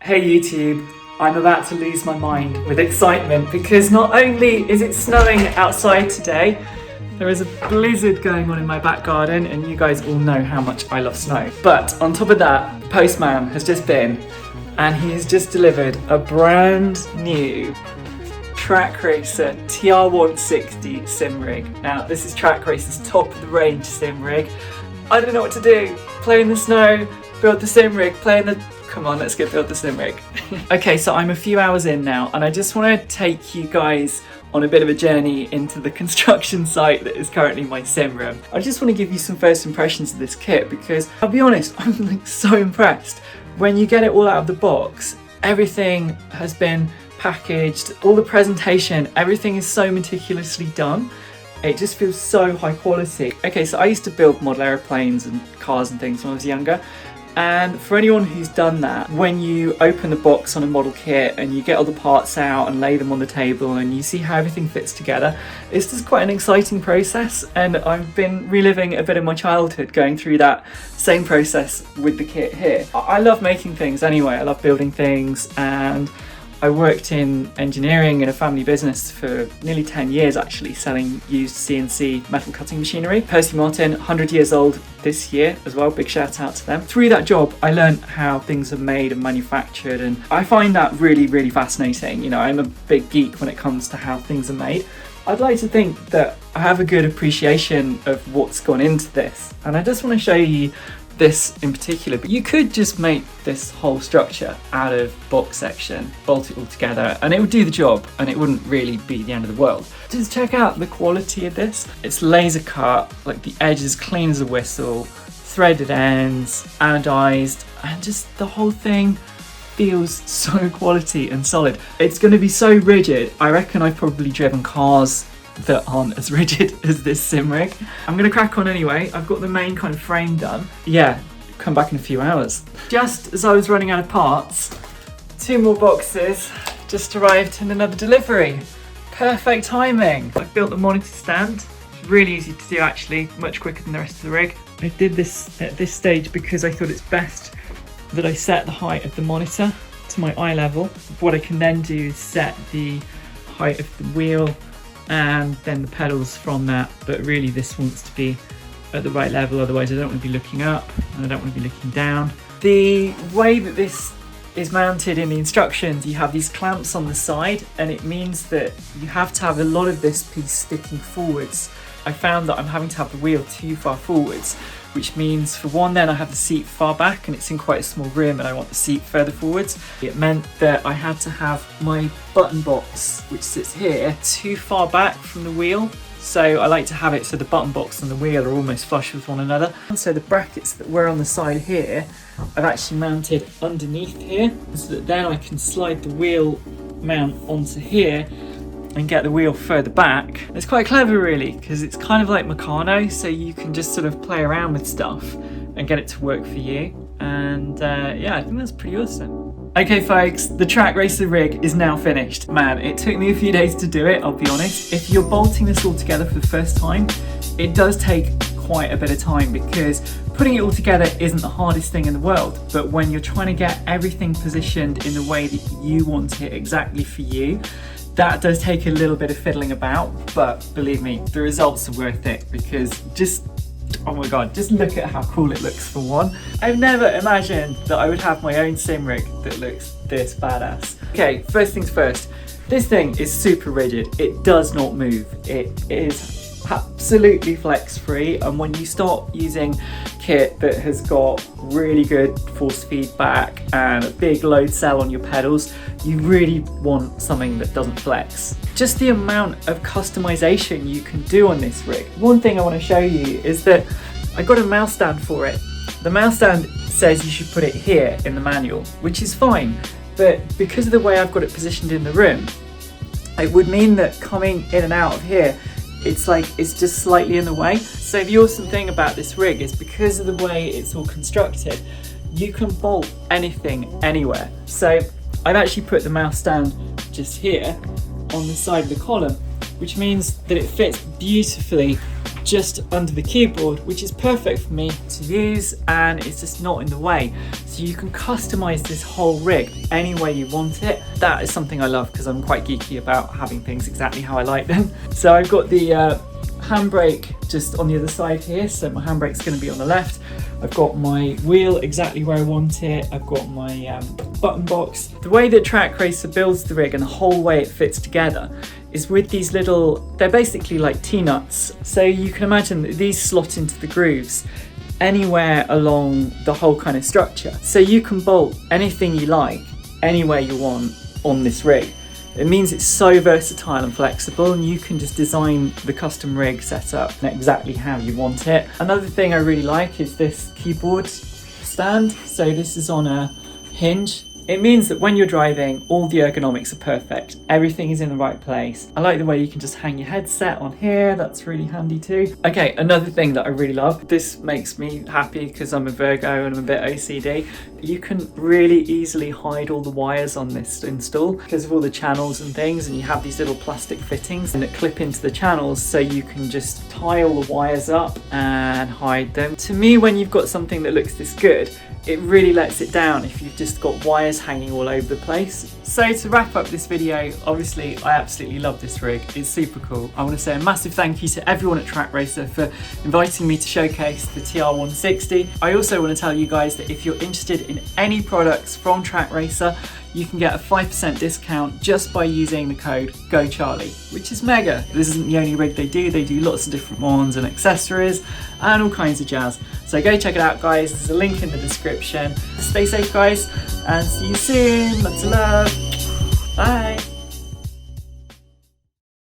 Hey YouTube, I'm about to lose my mind with excitement because not only is it snowing outside today, there is a blizzard going on in my back garden and you guys all know how much I love snow. But on top of that, the postman has just been and he has just delivered a brand new Trak Racer TR160 sim rig. Now this is Trak Racer's top of the range sim rig. I don't know what to do. Play in the snow, build the sim rig, play in the... Come on, let's go build the sim rig. Okay, so I'm a few hours in now and I just want to take you guys on a bit of a journey into the construction site that is currently my sim room. I just want to give you some first impressions of this kit because I'll be honest, I'm like so impressed. When you get it all out of the box, everything has been packaged, all the presentation, everything is so meticulously done. It just feels so high quality. Okay, so I used to build model airplanes and cars and things when I was younger. And for anyone who's done that, when you open the box on a model kit and you get all the parts out and lay them on the table and you see how everything fits together, it's just quite an exciting process. And I've been reliving a bit of my childhood going through that same process with the kit here. I love making things anyway, I love building things, and I worked in engineering in a family business for nearly 10 years actually, selling used CNC metal cutting machinery. Percy Martin, 100 years old this year as well, big shout out to them. Through that job, I learned how things are made and manufactured, and I find that really, really fascinating. You know, I'm a big geek when it comes to how things are made. I'd like to think that I have a good appreciation of what's gone into this, and I just want to show you this in particular, but you could just make this whole structure out of box section, bolt it all together, and it would do the job and it wouldn't really be the end of the world. Just check out the quality of this. It's laser cut, like the edge is clean as a whistle, threaded ends, anodized, and just the whole thing feels so quality and solid. It's going to be so rigid. I reckon I've probably driven cars that aren't as rigid as this sim rig. I'm gonna crack on anyway. I've got the main kind of frame done. Yeah, come back in a few hours. Just as I was running out of parts, 2 more boxes just arrived in another delivery. Perfect timing. I've built the monitor stand. Really easy to do actually, much quicker than the rest of the rig. I did this at this stage because I thought it's best that I set the height of the monitor to my eye level. What I can then do is set the height of the wheel and then the pedals from that, but really this wants to be at the right level, otherwise I don't want to be looking up and I don't want to be looking down. The way that this is mounted in the instructions, you have these clamps on the side and it means that you have to have a lot of this piece sticking forwards. I found that I'm having to have the wheel too far forwards, which means for one then I have the seat far back and it's in quite a small room and I want the seat further forwards. It meant that I had to have my button box, which sits here, too far back from the wheel. So I like to have it so the button box and the wheel are almost flush with one another. And so the brackets that were on the side here, I've actually mounted underneath here so that then I can slide the wheel mount onto here and get the wheel further back. It's quite clever really, because it's kind of like Meccano, so you can just sort of play around with stuff and get it to work for you. And yeah, I think that's pretty awesome. Okay folks, the Trak Racer rig is now finished. Man, it took me a few days to do it, I'll be honest. If you're bolting this all together for the first time, it does take quite a bit of time because putting it all together isn't the hardest thing in the world, but when you're trying to get everything positioned in the way that you want it exactly for you, that does take a little bit of fiddling about, but believe me, the results are worth it because just, oh my god, just look at how cool it looks for one. I've never imagined that I would have my own sim rig that looks this badass. Okay, first things first, this thing is super rigid. It does not move. It is absolutely flex free, and when you start using kit that has got really good force feedback and a big load cell on your pedals, you really want something that doesn't flex. Just the amount of customization you can do on this rig. One thing I want to show you is that I got a mouse stand for it. The mouse stand says you should put it here in the manual, which is fine, but because of the way I've got it positioned in the room, it would mean that coming in and out of here, it's just slightly in the way. So the awesome thing about this rig is because of the way it's all constructed, you can bolt anything anywhere. So I've actually put the mouse stand just here on the side of the column, which means that it fits beautifully just under the keyboard, which is perfect for me to use, and it's just not in the way. So you can customize this whole rig any way you want it. That is something I love because I'm quite geeky about having things exactly how I like them. So I've got the handbrake just on the other side here, so my handbrake's going to be on the left. I've got my wheel exactly where I want it. I've got my button box. The way that Trak Racer builds the rig and the whole way it fits together is with these little, they're basically like T-nuts. So you can imagine that these slot into the grooves anywhere along the whole kind of structure. So you can bolt anything you like, anywhere you want on this rig. It means it's so versatile and flexible, and you can just design the custom rig setup exactly how you want it. Another thing I really like is this keyboard stand. So this is on a hinge. It means that when you're driving, all the ergonomics are perfect. Everything is in the right place. I like the way you can just hang your headset on here. That's really handy too. Okay, another thing that I really love, this makes me happy because I'm a Virgo and I'm a bit OCD. You can really easily hide all the wires on this install because of all the channels and things, and you have these little plastic fittings that clip into the channels, so you can just tie all the wires up and hide them. To me, when you've got something that looks this good, it really lets it down if you've just got wires hanging all over the place. So to wrap up this video, obviously I absolutely love this rig. It's super cool. I want to say a massive thank you to everyone at Trak Racer for inviting me to showcase the TR160. I also want to tell you guys that if you're interested in any products from Trak Racer, you can get a 5% discount just by using the code GoCharlie, which is mega. This isn't the only rig they do lots of different ones and accessories and all kinds of jazz. So go check it out, guys. There's a link in the description. Stay safe, guys, and see you soon. Lots of love. Bye.